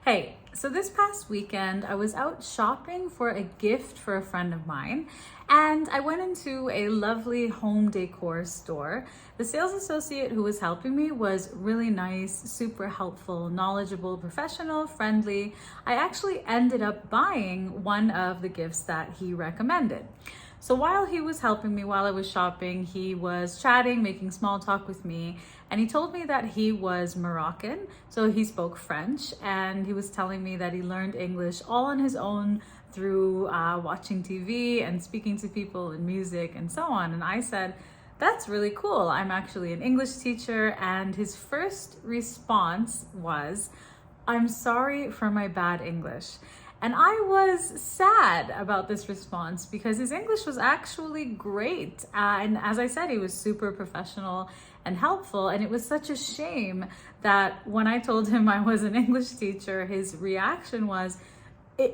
Hey, so this past weekend, I was out shopping for a gift for a friend of mine, and I went into a lovely home decor store. The sales associate who was helping me was really nice, super helpful, knowledgeable, professional, friendly. I actually ended up buying one of the gifts that he recommended. So while he was helping me, while I was shopping, he was chatting, making small talk with me, and he told me that he was Moroccan, so he spoke French, and he was telling me that he learned English all on his own through watching TV and speaking to people and music and so on. And I said, that's really cool. I'm actually an English teacher. And his first response was, I'm sorry for my bad English. And I was sad about this response because his English was actually great. And as I said, he was super professional and helpful. And it was such a shame that when I told him I was an English teacher, his reaction was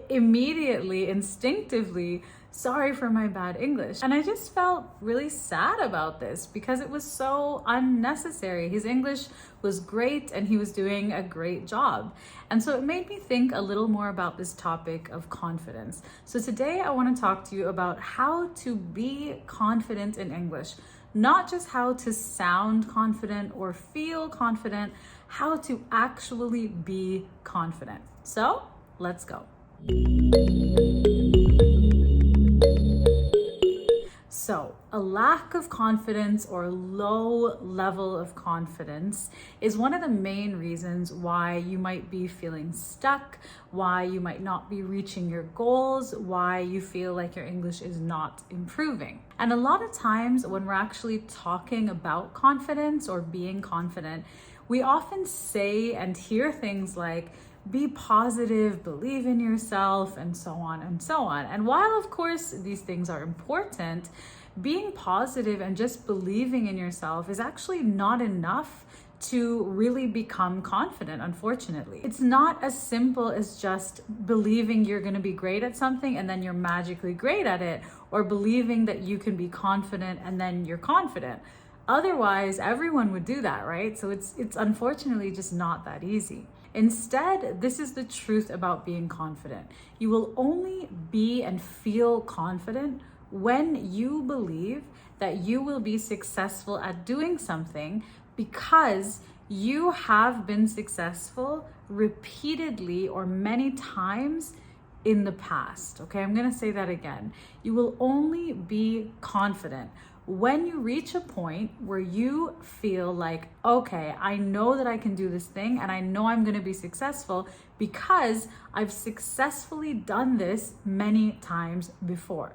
immediately, instinctively, sorry for my bad English. And I just felt really sad about this because it was so unnecessary. His English was great and he was doing a great job. And so it made me think a little more about this topic of confidence. So today I want to talk to you about how to be confident in English, not just how to sound confident or feel confident, how to actually be confident. So let's go. So, a lack of confidence or low level of confidence is one of the main reasons why you might be feeling stuck, why you might not be reaching your goals, why you feel like your English is not improving. And a lot of times when we're actually talking about confidence or being confident, we often say and hear things like, be positive, believe in yourself, and so on and so on. And while, of course, these things are important, being positive and just believing in yourself is actually not enough to really become confident, unfortunately. It's not as simple as just believing you're going to be great at something and then you're magically great at it, or believing that you can be confident and then you're confident. Otherwise, everyone would do that, right? So it's unfortunately just not that easy. Instead, this is the truth about being confident. You will only be and feel confident when you believe that you will be successful at doing something because you have been successful repeatedly or many times in the past. Okay, I'm going to say that again. You will only be confident when you reach a point where you feel like, okay, I know that I can do this thing and I know I'm going to be successful because I've successfully done this many times before.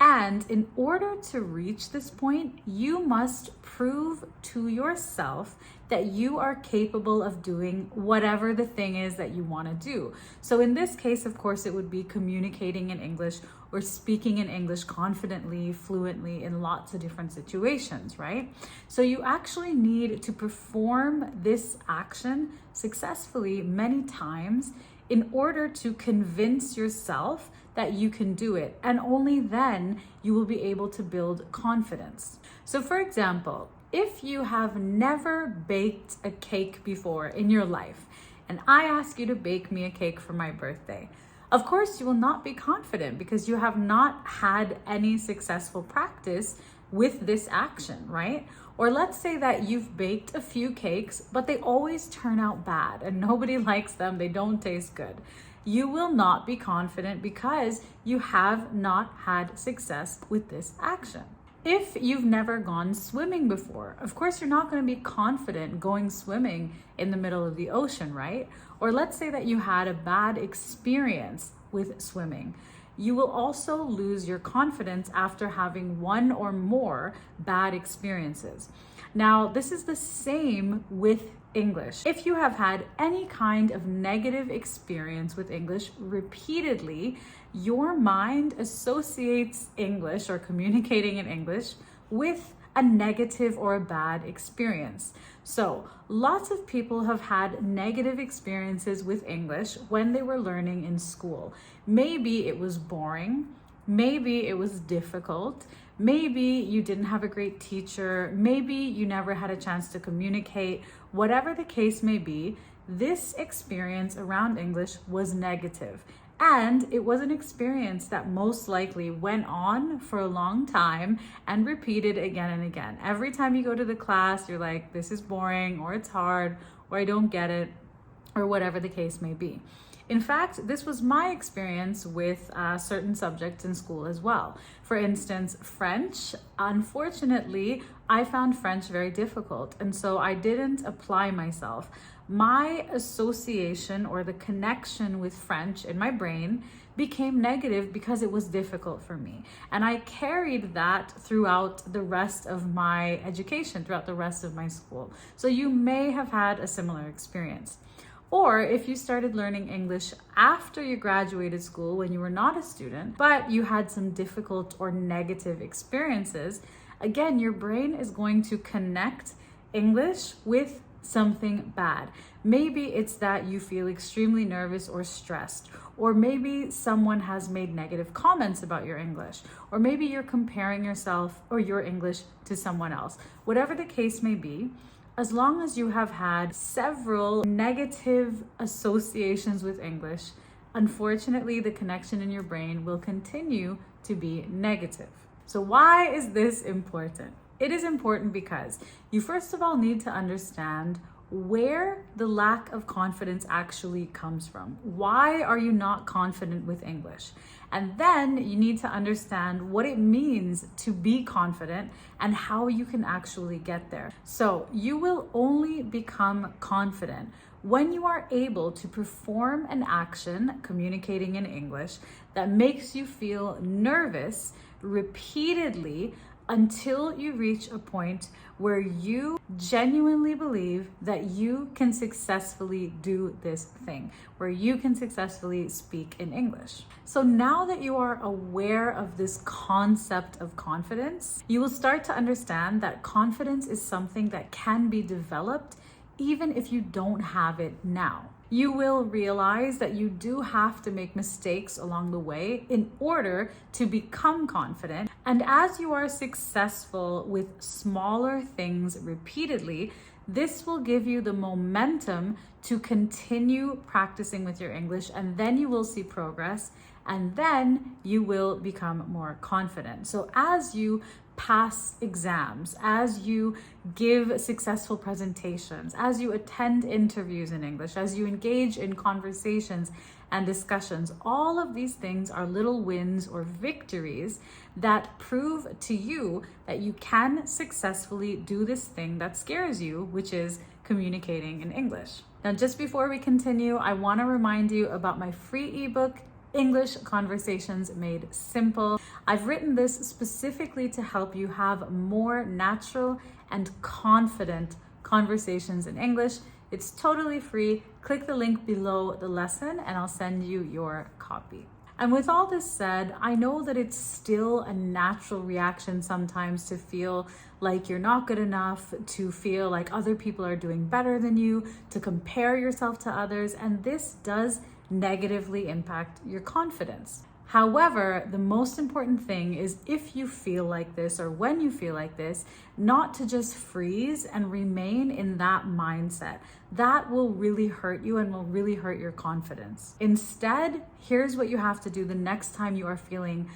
And in order to reach this point, you must prove to yourself that you are capable of doing whatever the thing is that you want to do. So in this case, of course, it would be communicating in English or speaking in English confidently, fluently in lots of different situations, right? So you actually need to perform this action successfully many times in order to convince yourself that you can do it. And only then you will be able to build confidence. So for example, if you have never baked a cake before in your life, and I ask you to bake me a cake for my birthday, of course you will not be confident because you have not had any successful practice with this action, right? Or let's say that you've baked a few cakes, but they always turn out bad and nobody likes them, they don't taste good. You will not be confident because you have not had success with this action. If you've never gone swimming before, of course you're not going to be confident going swimming in the middle of the ocean, right? Or let's say that you had a bad experience with swimming. You will also lose your confidence after having one or more bad experiences. Now, this is the same with English. If you have had any kind of negative experience with English repeatedly, your mind associates English or communicating in English with a negative or a bad experience. So lots of people have had negative experiences with English when they were learning in school. Maybe it was boring, maybe it was difficult, maybe you didn't have a great teacher, maybe you never had a chance to communicate. Whatever the case may be, this experience around English was negative. And it was an experience that most likely went on for a long time and repeated again and again. Every time you go to the class, you're like, this is boring, or it's hard, or I don't get it, or whatever the case may be. In fact, this was my experience with certain subjects in school as well. For instance, French. Unfortunately, I found French very difficult, and so I didn't apply myself. My association or the connection with French in my brain became negative because it was difficult for me. And I carried that throughout the rest of my education, throughout the rest of my school. So you may have had a similar experience. Or if you started learning English after you graduated school when you were not a student, but you had some difficult or negative experiences, again, your brain is going to connect English with something bad. Maybe it's that you feel extremely nervous or stressed, or maybe someone has made negative comments about your English, or maybe you're comparing yourself or your English to someone else. Whatever the case may be, as long as you have had several negative associations with English, unfortunately, the connection in your brain will continue to be negative. So why is this important? It is important because you first of all need to understand where the lack of confidence actually comes from. Why are you not confident with English? And then you need to understand what it means to be confident and how you can actually get there. So you will only become confident when you are able to perform an action, communicating in English, that makes you feel nervous repeatedly until you reach a point where you genuinely believe that you can successfully do this thing, where you can successfully speak in English. So now that you are aware of this concept of confidence, you will start to understand that confidence is something that can be developed even if you don't have it now. You will realize that you do have to make mistakes along the way in order to become confident. And as you are successful with smaller things repeatedly, this will give you the momentum to continue practicing with your English, and then you will see progress, and then you will become more confident. So as you pass exams, as you give successful presentations, as you attend interviews in English, as you engage in conversations and discussions, all of these things are little wins or victories that prove to you that you can successfully do this thing that scares you, which is communicating in English. Now, just before we continue, I want to remind you about my free ebook, English Conversations Made Simple. I've written this specifically to help you have more natural and confident conversations in English. It's totally free. Click the link below the lesson and I'll send you your copy. And with all this said, I know that it's still a natural reaction sometimes to feel like you're not good enough, to feel like other people are doing better than you, to compare yourself to others, and this does negatively impact your confidence. However, the most important thing is if you feel like this or when you feel like this, not to just freeze and remain in that mindset. That will really hurt you and will really hurt your confidence. Instead, here's what you have to do the next time you are feeling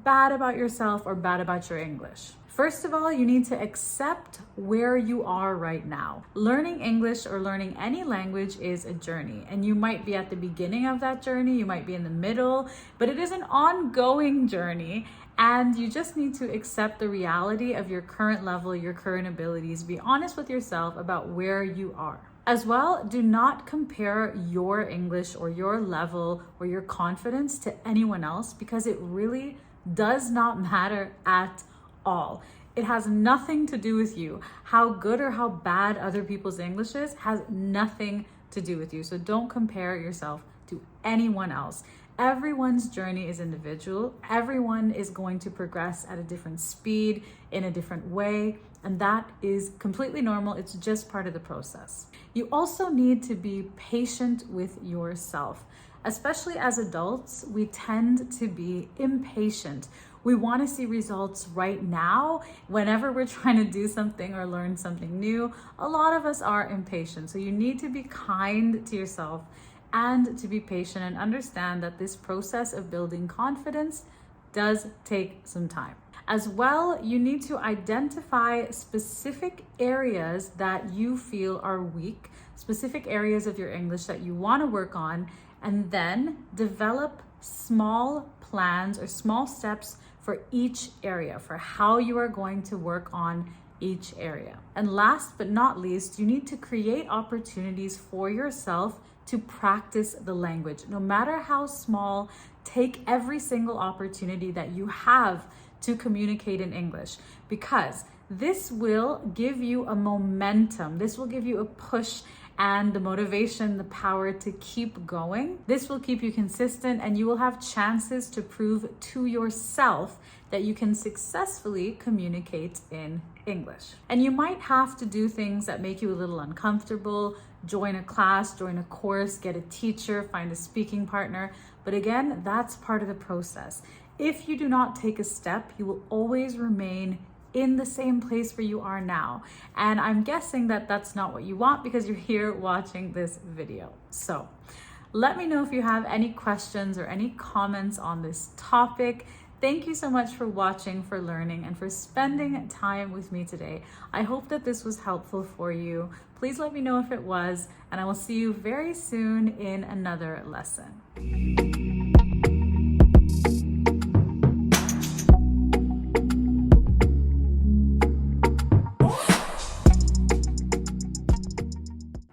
bad about yourself or bad about your English. First of all, you need to accept where you are right now. Learning English or learning any language is a journey, and you might be at the beginning of that journey, you might be in the middle, but it is an ongoing journey, and you just need to accept the reality of your current level, your current abilities. Be honest with yourself about where you are. As well, do not compare your English or your level or your confidence to anyone else, because it really does not matter at all. It has nothing to do with you. How good or how bad other people's English is has nothing to do with you. So don't compare yourself to anyone else. Everyone's journey is individual. Everyone is going to progress at a different speed, in a different way, and that is completely normal. It's just part of the process. You also need to be patient with yourself. Especially as adults, we tend to be impatient. We want to see results right now. Whenever we're trying to do something or learn something new, a lot of us are impatient. So you need to be kind to yourself and to be patient and understand that this process of building confidence does take some time. As well, you need to identify specific areas that you feel are weak, specific areas of your English that you want to work on, and then develop small plans or small steps for each area, for how you are going to work on each area. And last but not least, you need to create opportunities for yourself to practice the language. No matter how small, take every single opportunity that you have to communicate in English, because this will give you a momentum. This will give you a push and the motivation, the power to keep going. This will keep you consistent, and you will have chances to prove to yourself that you can successfully communicate in English. And you might have to do things that make you a little uncomfortable, join a class, join a course, get a teacher, find a speaking partner. But again, that's part of the process. If you do not take a step, you will always remain in the same place where you are now. And I'm guessing that that's not what you want, because you're here watching this video. So let me know if you have any questions or any comments on this topic. Thank you so much for watching, for learning, and for spending time with me today. I hope that this was helpful for you. Please let me know if it was, and I will see you very soon in another lesson.